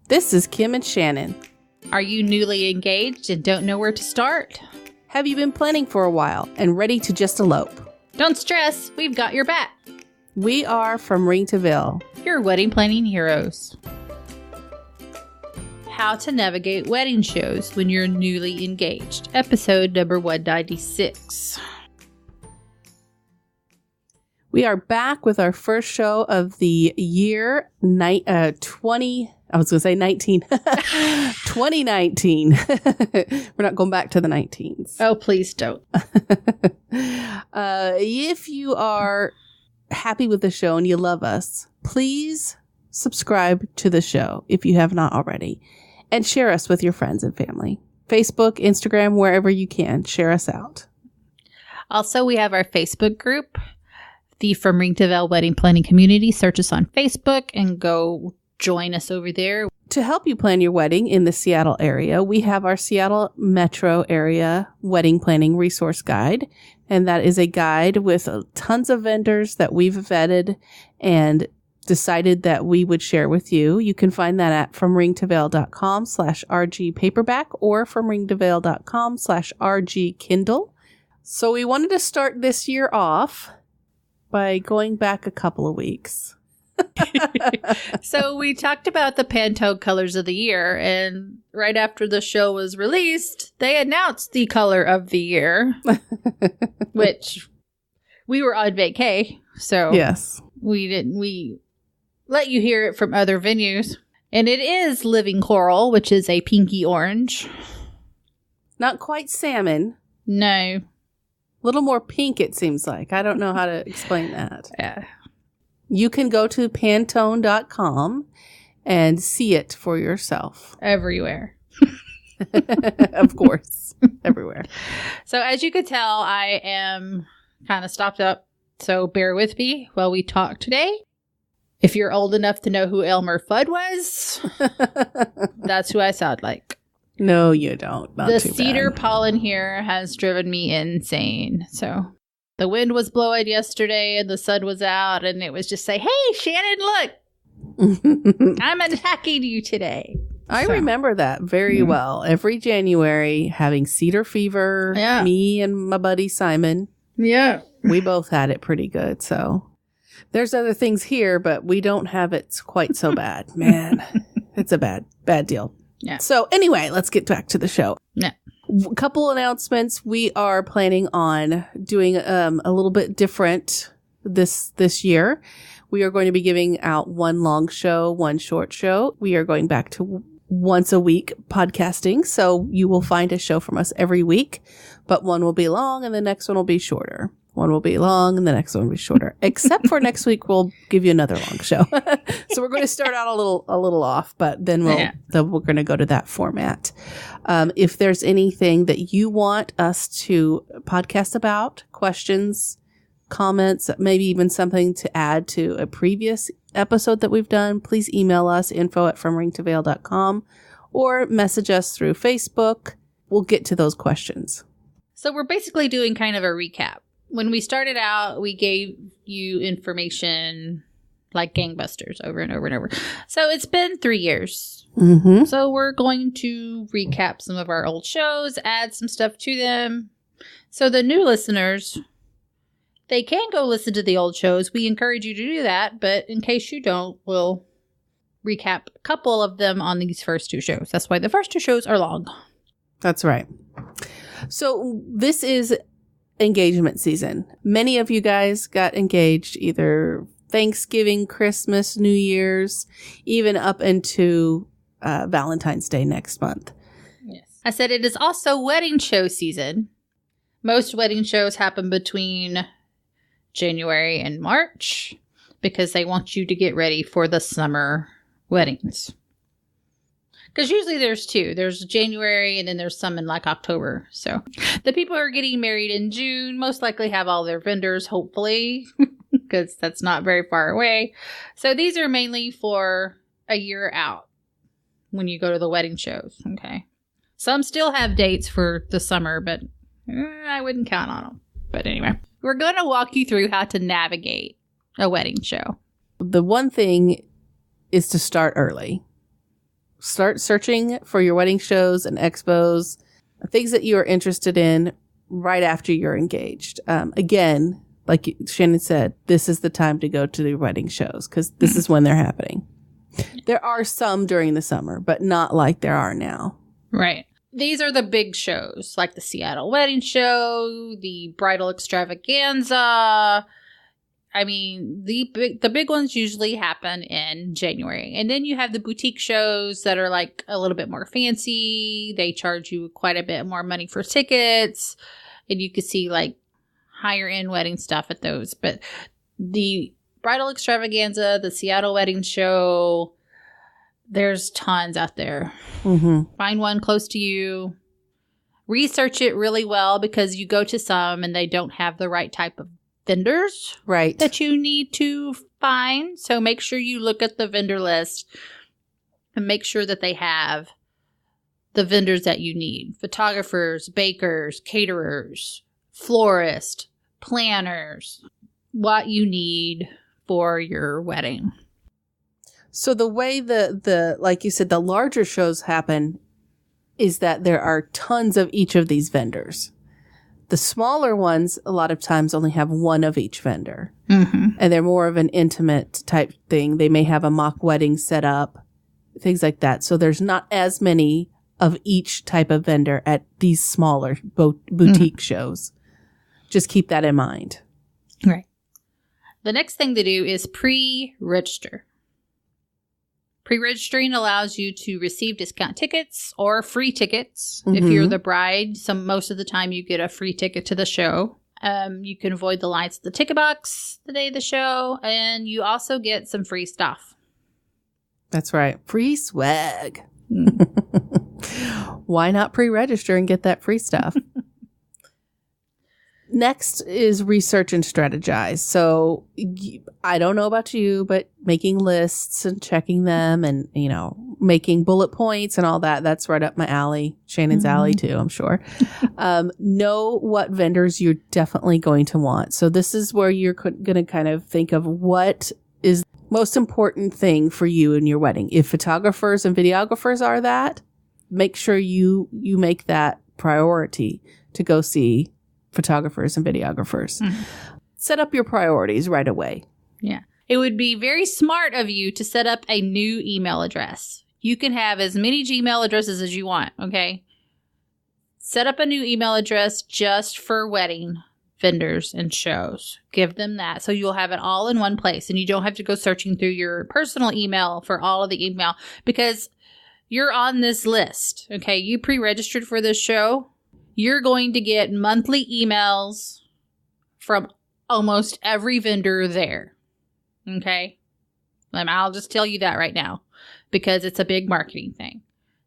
This is Kim and Shannon. Are you newly engaged and don't know where to start? Have you been planning for a while and ready to just elope? Don't stress, we've got your back. We are from Ring to Veil, Your wedding planning heroes. How to navigate wedding shows when you're newly engaged. Episode number 196. We are back with our first show of the year 2019. 2019. We're not going back to the 19s. Oh, please don't. If you are happy with the show and you love us, please subscribe to the show if you have not already. And share us with your friends and family. Facebook, Instagram, wherever you can. Share us out. Also, we have our Facebook group, the From Ring to Veil Wedding Planning Community. Search us on Facebook and go join us over there. To help you plan your wedding in the Seattle area, we have our Seattle metro area wedding planning resource guide. And that is a guide with tons of vendors that we've vetted and decided that we would share with you. You can find that at fromringtoveil.com/RG paperback or fromringtoveil.com/RG Kindle. So we wanted to start this year off by going back a couple of weeks. So we talked about the Pantone colors of the year, and right after the show was released, they announced the color of the year, which we were on vacay, so yes, we let you hear it from other venues. And it is Living Coral, which is a pinky orange. Not quite salmon. No. A little more pink, it seems like. I don't know how to explain that. Yeah. You can go to Pantone.com and see it for yourself. Everywhere. Of course. Everywhere. So as you could tell, I am kind of stopped up. So bear with me while we talk today. If you're old enough to know who Elmer Fudd was, that's who I sound like. No, you don't. Not the too cedar bad. pollen here has driven me insane. So the wind was blowing yesterday and the sun was out and it was just say, hey, Shannon, look, I'm attacking you today. I remember that very well. Every January, having cedar fever, me and my buddy Simon. Yeah. We both had it pretty good. So there's other things here, but we don't have it quite so bad. Man, it's a bad deal. Yeah. So anyway, let's get back to the show. Yeah. A couple announcements. We are planning on doing a little bit different this year. We are going to be giving out one long show, one short show. We are going back to once a week podcasting. So you will find a show from us every week, but one will be long and the next one will be shorter. One will be long and the next one will be shorter. Except for next week, we'll give you another long show. So we're going to start out a little off, but then we're going to go to that format. If there's anything that you want us to podcast about, questions, comments, maybe even something to add to a previous episode that we've done, please email us info@fromringtoveil.com or message us through Facebook. We'll get to those questions. So we're basically doing kind of a recap. When we started out, we gave you information like gangbusters over and over and over. So it's been 3 years. Mm-hmm. So we're going to recap some of our old shows, add some stuff to them. So the new listeners, they can go listen to the old shows. We encourage you to do that. But in case you don't, we'll recap a couple of them on these first two shows. That's why the first two shows are long. That's right. So this is engagement season. Many of you guys got engaged either Thanksgiving, Christmas, New Year's, even up into Valentine's Day next month. Yes. I said it is also wedding show season. Most wedding shows happen between January and March because they want you to get ready for the summer weddings. Because usually there's two. There's January and then there's some in like October. So the people who are getting married in June most likely have all their vendors, hopefully, because that's not very far away. So these are mainly for a year out when you go to the wedding shows. Okay. Some still have dates for the summer, but I wouldn't count on them. But anyway, we're going to walk you through how to navigate a wedding show. The one thing is to start early. start searching for your wedding shows and expos, things that you are interested in right after you're engaged. Again, like Shannon said, this is the time to go to the wedding shows because this is when they're happening. There are some during the summer, but not like there are now. Right. These are the big shows, like the Seattle Wedding Show, the Bridal Extravaganza. I mean, the big ones usually happen in January. And then you have the boutique shows that are like a little bit more fancy. They charge you quite a bit more money for tickets. And you can see like higher end wedding stuff at those. But the Bridal Extravaganza, the Seattle Wedding Show, there's tons out there. Mm-hmm. Find one close to you. Research it really well because you go to some and they don't have the right type of vendors that you need to find. So make sure you look at the vendor list and make sure that they have the vendors that you need. Photographers, bakers, caterers, florists, planners, what you need for your wedding. So the way the like you said, the larger shows happen is that there are tons of each of these vendors. The smaller ones, a lot of times, only have one of each vendor. Mm-hmm. And they're more of an intimate type thing. They may have a mock wedding set up, things like that. So there's not as many of each type of vendor at these smaller boutique shows. Just keep that in mind. Right. The next thing to do is pre-register. Pre-registering allows you to receive discount tickets or free tickets. Mm-hmm. If you're the bride, most of the time you get a free ticket to the show. You can avoid the lines at the ticket box the day of the show, and you also get some free stuff. That's right. Free swag. Why not pre-register and get that free stuff? Next is research and strategize. So I don't know about you, but making lists and checking them and, making bullet points and all that, that's right up my alley. Shannon's alley too, I'm sure. Know what vendors you're definitely going to want. So this is where you're going to kind of think of what is the most important thing for you in your wedding. If photographers and videographers are that, make sure you make that priority to go see photographers and videographers. Mm-hmm. Set up your priorities right away. Yeah. It would be very smart of you to set up a new email address. You can have as many Gmail addresses as you want, okay? Set up a new email address just for wedding vendors and shows. Give them that so you'll have it all in one place and you don't have to go searching through your personal email for all of the email because you're on this list, okay? You pre-registered for this show. You're going to get monthly emails from almost every vendor there. Okay? I'll just tell you that right now because it's a big marketing thing.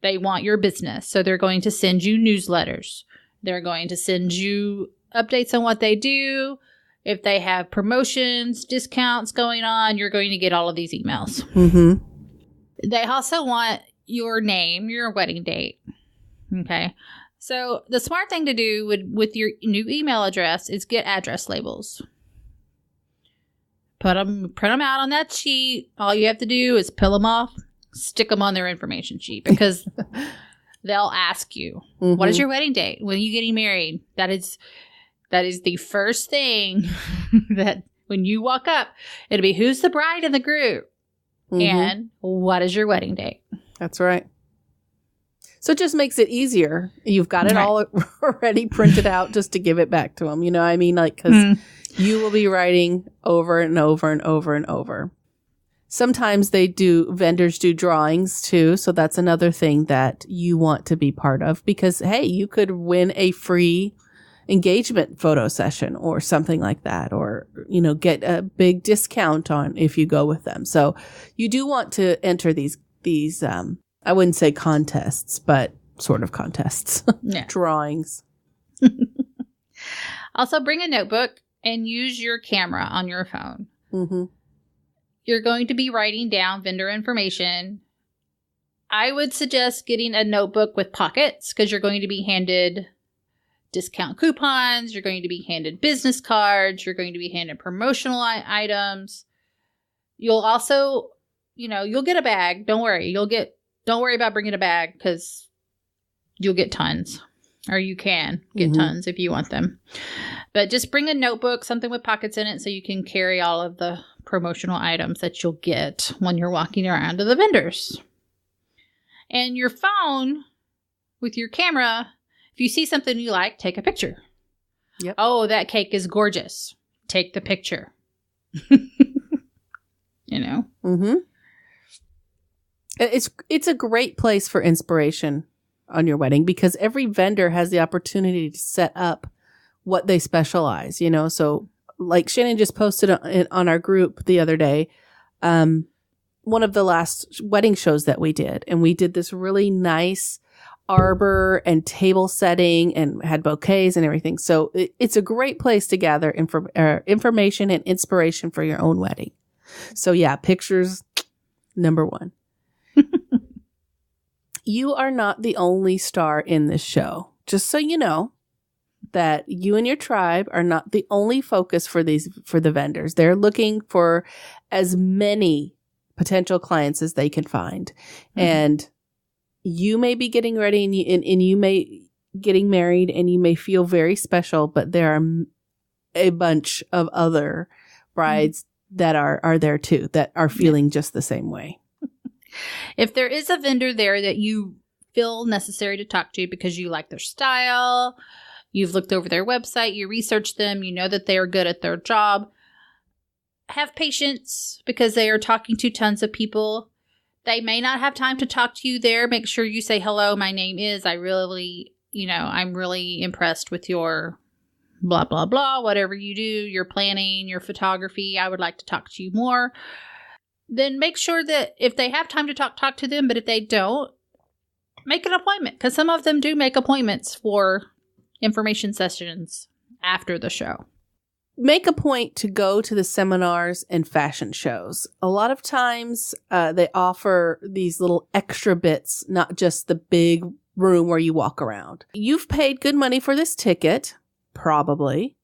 They want your business. So they're going to send you newsletters. They're going to send you updates on what they do. If they have promotions, discounts going on, you're going to get all of these emails. Mm-hmm. They also want your name, your wedding date. Okay? So the smart thing to do with your new email address is get address labels. Print them out on that sheet. All you have to do is peel them off, stick them on their information sheet because they'll ask you, what is your wedding date? When are you getting married? That is the first thing that when you walk up, it'll be who's the bride and the groom and what is your wedding date? That's right. So it just makes it easier. You've got it all already printed out just to give it back to them. You know what I mean? Like, because you will be writing over and over and over and over. Sometimes vendors do drawings too. So that's another thing that you want to be part of because, hey, you could win a free engagement photo session or something like that, or, get a big discount on if you go with them. So you do want to enter these, I wouldn't say contests, but sort of contests. Yeah. Drawings. Also, bring a notebook and use your camera on your phone. Mm-hmm. You're going to be writing down vendor information. I would suggest getting a notebook with pockets because you're going to be handed discount coupons. You're going to be handed business cards. You're going to be handed promotional items. You'll also, you'll get a bag. Don't worry. You'll get Don't worry about bringing a bag because you'll get tons. Or you can get tons if you want them. But just bring a notebook, something with pockets in it, so you can carry all of the promotional items that you'll get when you're walking around to the vendors. And your phone with your camera, if you see something you like, take a picture. Yep. Oh, that cake is gorgeous. Take the picture. You know? Mm-hmm. It's a great place for inspiration on your wedding because every vendor has the opportunity to set up what they specialize, you know? So like Shannon just posted on our group the other day, one of the last wedding shows that we did, and we did this really nice arbor and table setting and had bouquets and everything. So it's a great place to gather information and inspiration for your own wedding. So yeah, pictures, number one. You are not the only star in this show. Just so you know that you and your tribe are not the only focus for the vendors. They're looking for as many potential clients as they can find. Mm-hmm. And you may be getting ready and you may getting married and you may feel very special, but there are a bunch of other brides that are there too, that are feeling just the same way. If there is a vendor there that you feel necessary to talk to because you like their style, you've looked over their website, you researched them, you know that they are good at their job, have patience because they are talking to tons of people. They may not have time to talk to you there. Make sure you say, hello, my name is, I'm really impressed with your blah, blah, blah, whatever you do, your planning, your photography. I would like to talk to you more. Then make sure that if they have time to talk to them, but if they don't, make an appointment because some of them do make appointments for information sessions after the show. Make a point to go to the seminars and fashion shows. A lot of times they offer these little extra bits, not just the big room where you walk around. You've paid good money for this ticket, probably,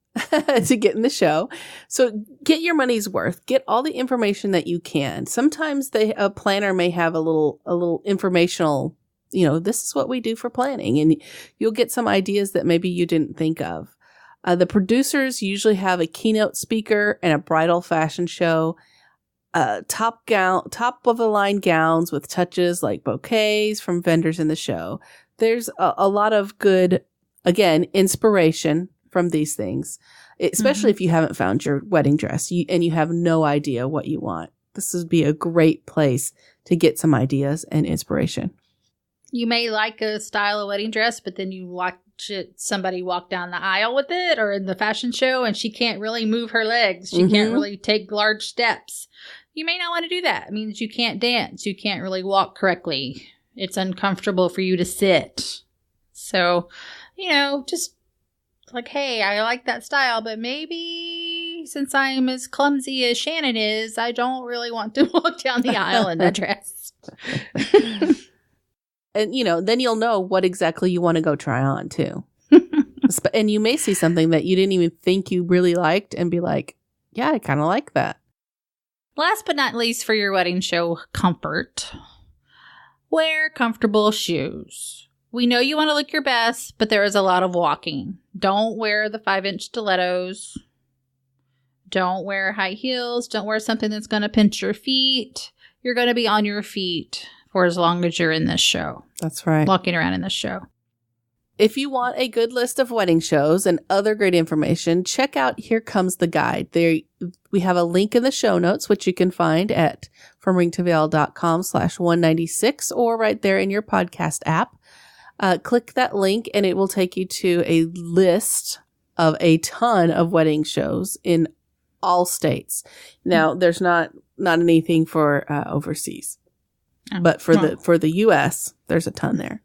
to get in the show. So get your money's worth. Get all the information that you can. Sometimes a planner may have a little informational, this is what we do for planning. And you'll get some ideas that maybe you didn't think of. The producers usually have a keynote speaker and a bridal fashion show, top of the line gowns with touches like bouquets from vendors in the show. There's a lot of good, again, inspiration from these things, especially if you haven't found your wedding dress and you have no idea what you want. This would be a great place to get some ideas and inspiration. You may like a style of wedding dress, but then you watch somebody walk down the aisle with it or in the fashion show and she can't really move her legs. She can't really take large steps. You may not want to do that. It means you can't dance. You can't really walk correctly. It's uncomfortable for you to sit. So, just like, hey, I like that style, but maybe since I'm as clumsy as Shannon is, I don't really want to walk down the aisle in that dress. And, then you'll know what exactly you want to go try on, too. And you may see something that you didn't even think you really liked and be like, yeah, I kind of like that. Last but not least for your wedding show comfort, wear comfortable shoes. We know you want to look your best, but there is a lot of walking. Don't wear the 5-inch stilettos. Don't wear high heels. Don't wear something that's going to pinch your feet. You're going to be on your feet for as long as you're in this show. That's right. Walking around in this show. If you want a good list of wedding shows and other great information, check out Here Comes the Guide. We have a link in the show notes, which you can find at fromringtoveil.com/196 or right there in your podcast app. Click that link and it will take you to a list of a ton of wedding shows in all states. Now, there's not anything for overseas. But for the U.S., there's a ton there.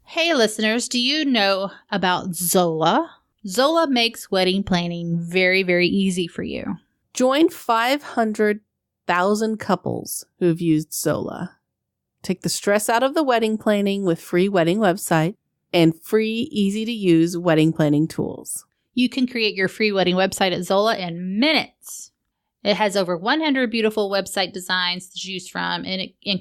Hey, listeners, do you know about Zola? Zola makes wedding planning very, very easy for you. Join 500,000 couples who've used Zola. Take the stress out of the wedding planning with free wedding website and free, easy-to-use wedding planning tools. You can create your free wedding website at Zola in minutes. It has over 100 beautiful website designs to choose from, and it can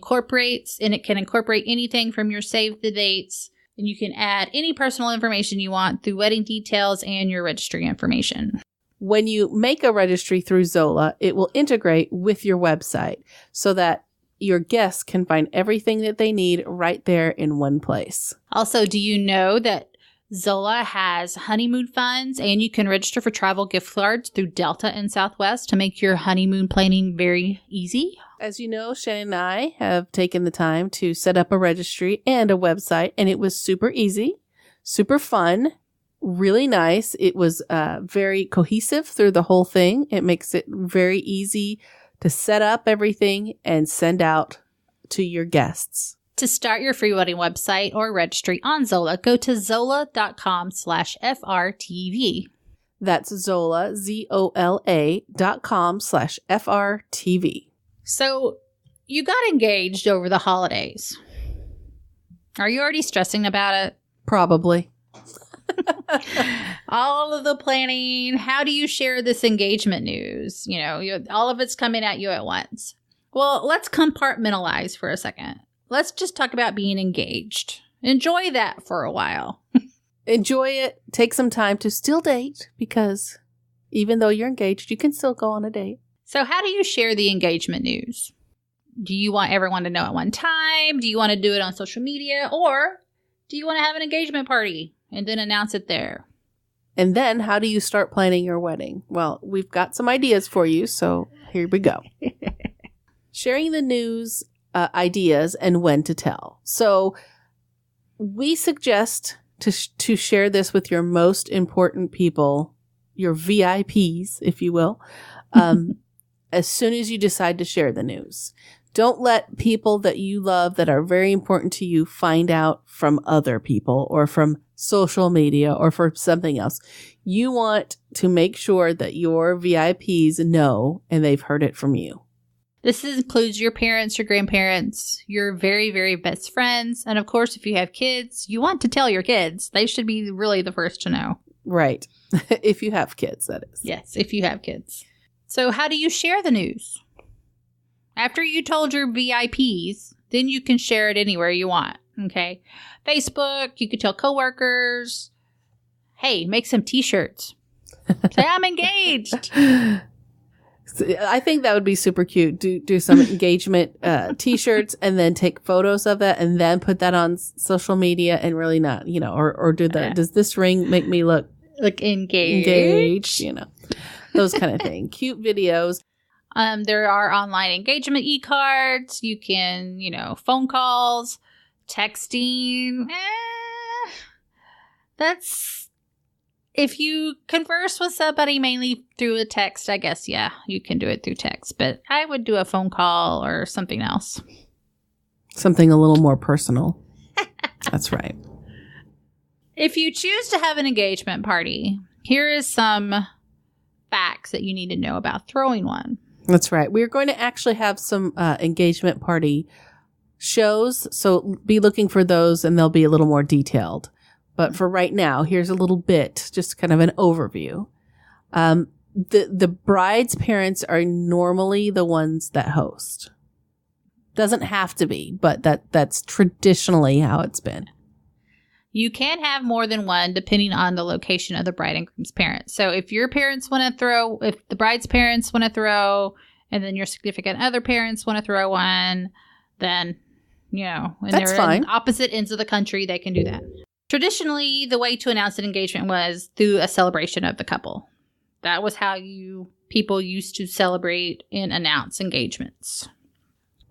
incorporate anything from your save the dates, and you can add any personal information you want through wedding details and your registry information. When you make a registry through Zola, it will integrate with your website so that your guests can find everything that they need right there in one place. Also, do you know that Zola has honeymoon funds, and you can register for travel gift cards through Delta and Southwest to make your honeymoon planning very easy? As you know, Shannon and I have taken the time to set up a registry and a website, and it was super easy, super fun, really nice. It was very cohesive through the whole thing. It makes it very easy to set up everything and send out to your guests. To start your free wedding website or registry on Zola, go to zola.com/FRTV. That's Zola, ZOLA.com/FRTV. So you got engaged over the holidays. Are you already stressing about it? Probably. All of the planning. How do you share this engagement news? All of it's coming at you at once. Well, let's compartmentalize for a second. Let's just talk about being engaged. Enjoy that for a while. Enjoy it. Take some time to still date, because even though you're engaged, you can still go on a date. So how do you share the engagement news? Do you want everyone to know at one time? Do you want to do it on social media? Or do you want to have an engagement party and then announce it there? And then how do you start planning your wedding? Well, we've got some ideas for you, so here we go. Sharing the news, ideas, and when to tell. So we suggest to share this with your most important people, your VIPs, if you will, as soon as you decide to share the news. Don't let people that you love that are very important to you find out from other people or from social media or for something else. You want to make sure that your VIPs know and they've heard it from you. This includes your parents, your grandparents, your very, very best friends. And of course, if you have kids, you want to tell your kids. They should be really the first to know. Right. If you have kids, that is. Yes, if you have kids. So how do you share the news? After you told your VIPs, then you can share it anywhere you want. Okay. Facebook, you could tell coworkers, hey, make some t-shirts. Say, I'm engaged. I think that would be super cute. Do some engagement t-shirts and then take photos of it and then put that on social media and really not, or do does this ring make me look engaged? Those kind of thing. Cute videos. There are online engagement e-cards. You can, phone calls, texting. If you converse with somebody mainly through a text, I guess, yeah, you can do it through text. But I would do a phone call or something else. Something a little more personal. That's right. If you choose to have an engagement party, here is some facts that you need to know about throwing one. That's right. We're going to actually have some engagement party shows. So be looking for those and they'll be a little more detailed. But for right now, here's a little bit, just kind of an overview. The bride's parents are normally the ones that host. Doesn't have to be, but that's traditionally how it's been. You can have more than one depending on the location of the bride and groom's parents. So if your parents want to throw, if the bride's parents want to throw, and then your significant other parents want to throw one, then, and that's fine. In opposite ends of the country, they can do that. Traditionally, the way to announce an engagement was through a celebration of the couple. That was how people used to celebrate and announce engagements.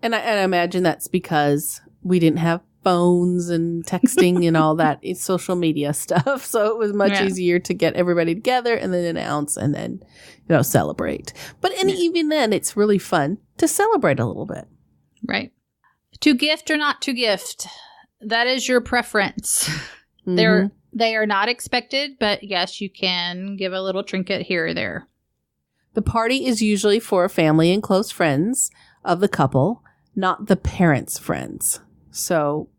And I imagine that's because we didn't have phones and texting and all that social media stuff. So it was much easier to get everybody together and then announce and then, celebrate. But even then, it's really fun to celebrate a little bit. Right. To gift or not to gift, that is your preference. Mm-hmm. They are not expected, but yes, you can give a little trinket here or there. The party is usually for family and close friends of the couple, not the parents' friends. So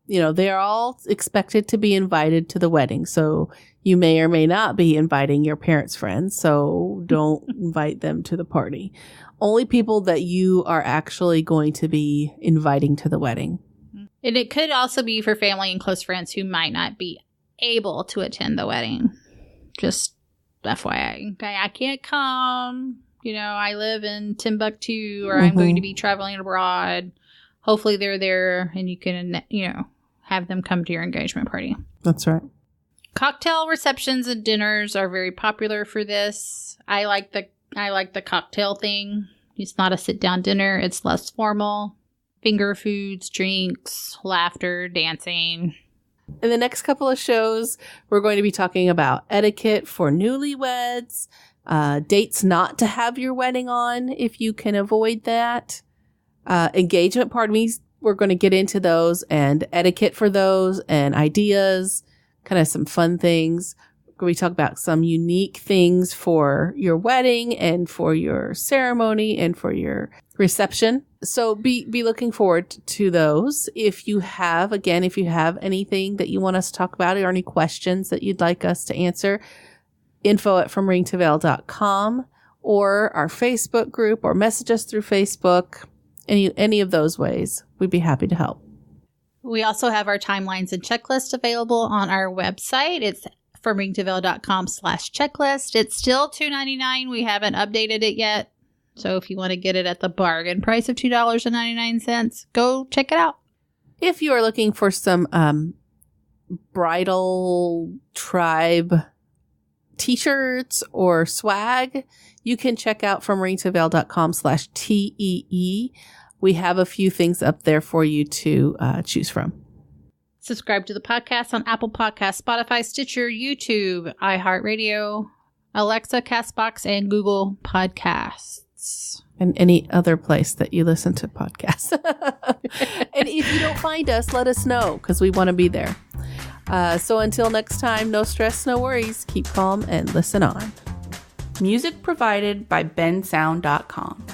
they are all expected to be invited to the wedding. So you may or may not be inviting your parents' friends. So don't invite them to the party. Only people that you are actually going to be inviting to the wedding. And it could also be for family and close friends who might not be able to attend the wedding. Just FYI. Okay, I can't come. I live in Timbuktu, or I'm going to be traveling abroad. Hopefully they're there and you can, have them come to your engagement party. That's right. Cocktail receptions and dinners are very popular for this. I like the cocktail thing. It's not a sit-down dinner. It's less formal. Finger foods, drinks, laughter, dancing. In the next couple of shows, we're going to be talking about etiquette for newlyweds, dates not to have your wedding on if you can avoid that, engagement parties. We're going to get into those and etiquette for those and ideas, kind of some fun things. We talk about some unique things for your wedding and for your ceremony and for your reception. So be looking forward to those. If you have anything that you want us to talk about or any questions that you'd like us to answer, info@fromringtoveil.com or our Facebook group, or message us through Facebook. Any of those ways, we'd be happy to help. We also have our timelines and checklist available on our website. It's fromringtoveil.com/checklist. It's still $2.99. We haven't updated it yet. So if you want to get it at the bargain price of $2.99, go check it out. If you are looking for some bridal tribe t-shirts or swag, you can check out fromringtoveil.com/TEE. We have a few things up there for you to choose from. Subscribe to the podcast on Apple Podcasts, Spotify, Stitcher, YouTube, iHeartRadio, Alexa, CastBox, and Google Podcasts. And any other place that you listen to podcasts. And if you don't find us, let us know, because we want to be there. So until next time, no stress, no worries. Keep calm and listen on. Music provided by bensound.com.